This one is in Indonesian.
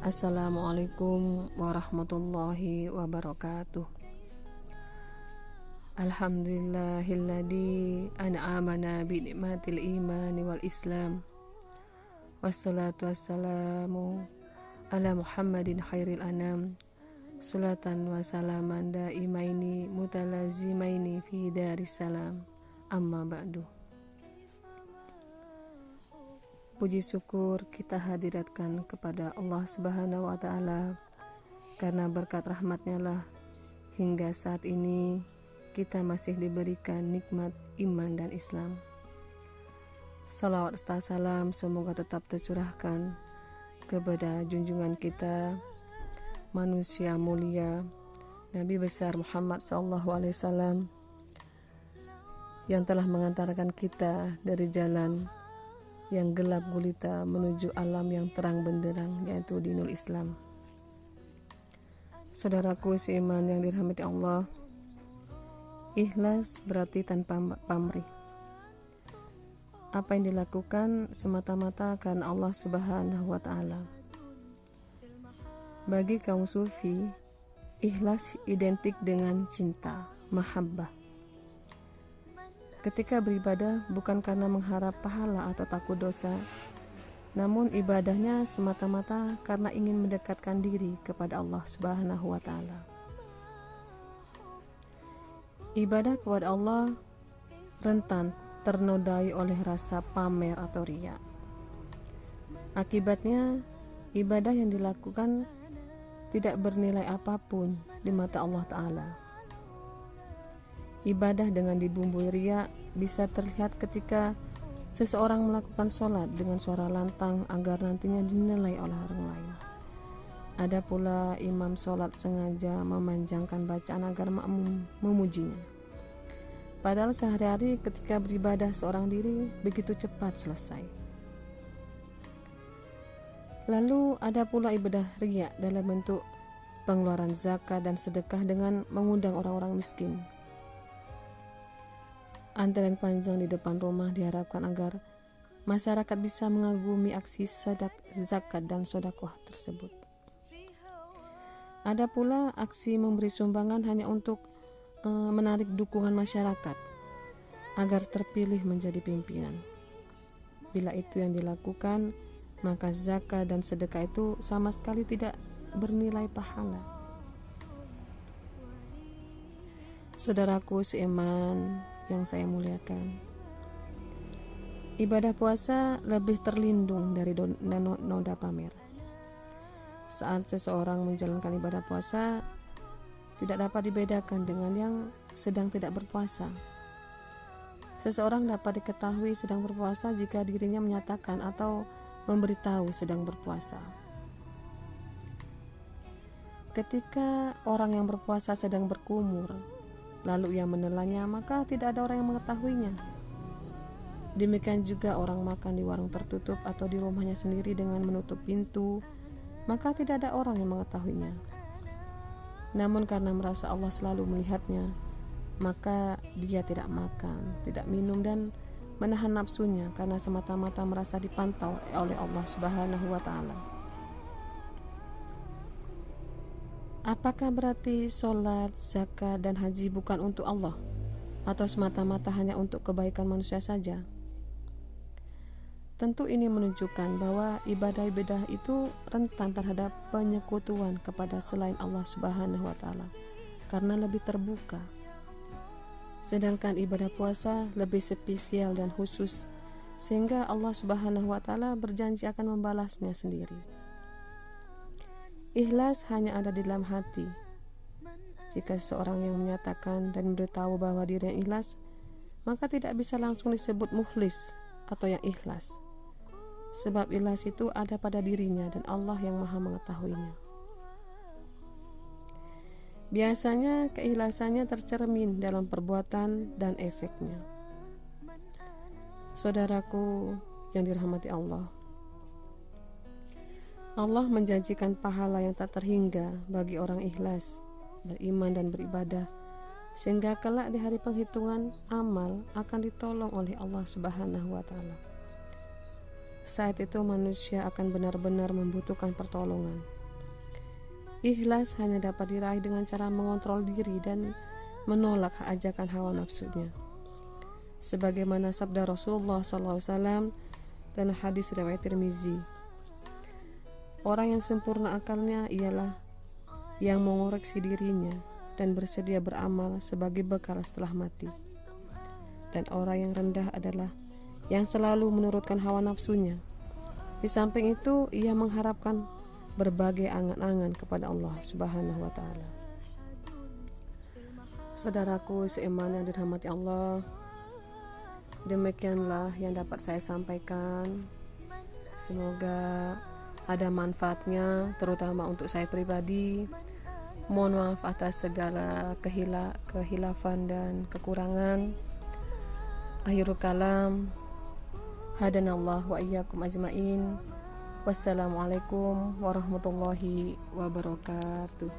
Assalamualaikum warahmatullahi wabarakatuh. Alhamdulillahilladzi an'amana bi ni'matil imani wal islam. Wassalatu wassalamu ala Muhammadin khairil anam. Salatan wa salaman daimaini mutalazimaini fi daris salam. Amma ba'du. Puji syukur kita hadiratkan kepada Allah Subhanahu wa Ta'ala, karena berkat rahmatnya lah hingga saat ini kita masih diberikan nikmat iman dan Islam. Salawat serta salam semoga tetap tercurahkan kepada junjungan kita, manusia mulia, Nabi besar Muhammad SAW, yang telah mengantarkan kita dari jalan yang gelap gulita menuju alam yang terang benderang, yaitu dinul Islam. Saudaraku seiman yang dirahmati Allah, ikhlas berarti tanpa pamrih. Apa yang dilakukan semata-mata karena Allah Subhanahu wa Ta'ala. Bagi kaum sufi, ikhlas identik dengan cinta, mahabbah. Ketika beribadah bukan karena mengharap pahala atau takut dosa, namun ibadahnya semata-mata karena ingin mendekatkan diri kepada Allah Subhanahu wa Ta'ala. Ibadah kepada Allah rentan ternodai oleh rasa pamer atau riya. Akibatnya, ibadah yang dilakukan tidak bernilai apapun di mata Allah Ta'ala. Ibadah dengan dibumbui riya bisa terlihat ketika seseorang melakukan sholat dengan suara lantang agar nantinya dinilai oleh orang lain. Ada pula imam sholat sengaja memanjangkan bacaan agar makmum memujinya. Padahal sehari-hari ketika beribadah seorang diri begitu cepat selesai. Lalu ada pula ibadah riya dalam bentuk pengeluaran zakat dan sedekah dengan mengundang orang-orang miskin. Antrean panjang di depan rumah diharapkan agar masyarakat bisa mengagumi aksi zakat dan sedekah tersebut. Ada pula aksi memberi sumbangan hanya untuk menarik dukungan masyarakat agar terpilih menjadi pimpinan. Bila itu yang dilakukan, maka zakat dan sedekah itu sama sekali tidak bernilai pahala. Saudaraku seiman yang saya muliakan, ibadah puasa lebih terlindung dari noda pamer. Saat seseorang menjalankan ibadah puasa, tidak dapat dibedakan dengan yang sedang tidak berpuasa. Seseorang dapat diketahui sedang berpuasa jika dirinya menyatakan atau memberitahu sedang berpuasa. Ketika orang yang berpuasa sedang berkumur, lalu ia menelannya, maka tidak ada orang yang mengetahuinya. Demikian juga orang makan di warung tertutup atau di rumahnya sendiri dengan menutup pintu, maka tidak ada orang yang mengetahuinya. Namun karena merasa Allah selalu melihatnya, maka dia tidak makan, tidak minum dan menahan nafsunya karena semata-mata merasa dipantau oleh Allah Subhanahu wa Ta'ala. Apakah berarti sholat, zakat, dan haji bukan untuk Allah? Atau semata-mata hanya untuk kebaikan manusia saja? Tentu ini menunjukkan bahwa ibadah-ibadah itu rentan terhadap penyekutuan kepada selain Allah Subhanahu wa Ta'ala karena lebih terbuka. Sedangkan ibadah puasa lebih spesial dan khusus, sehingga Allah Subhanahu wa Ta'ala berjanji akan membalasnya sendiri. Ikhlas hanya ada di dalam hati. Jika seseorang yang menyatakan dan memberitahu bahwa dirinya ikhlas, maka tidak bisa langsung disebut mukhlis atau yang ikhlas. Sebab ikhlas itu ada pada dirinya dan Allah yang maha mengetahuinya. Biasanya keikhlasannya tercermin dalam perbuatan dan efeknya. Saudaraku yang dirahmati Allah, Allah menjanjikan pahala yang tak terhingga bagi orang ikhlas, beriman dan beribadah, sehingga kelak di hari penghitungan amal akan ditolong oleh Allah Subhanahu wa Ta'ala. Saat itu manusia akan benar-benar membutuhkan pertolongan. Ikhlas hanya dapat diraih dengan cara mengontrol diri dan menolak ajakan hawa nafsunya. Sebagaimana sabda Rasulullah SAW dalam hadis riwayat Tirmizi, orang yang sempurna akalnya ialah yang mengoreksi dirinya dan bersedia beramal sebagai bekal setelah mati. Dan orang yang rendah adalah yang selalu menurutkan hawa nafsunya. Di samping itu, ia mengharapkan berbagai angan-angan kepada Allah Subhanahu wa Ta'ala. Saudaraku seiman yang dirahmati Allah, demikianlah yang dapat saya sampaikan. Semoga ada manfaatnya, terutama untuk saya pribadi. Mohon maaf atas segala kehilafan dan kekurangan. Akhirul kalam, hadanallah wa iyyakum ajmain. Wassalamualaikum warahmatullahi wabarakatuh.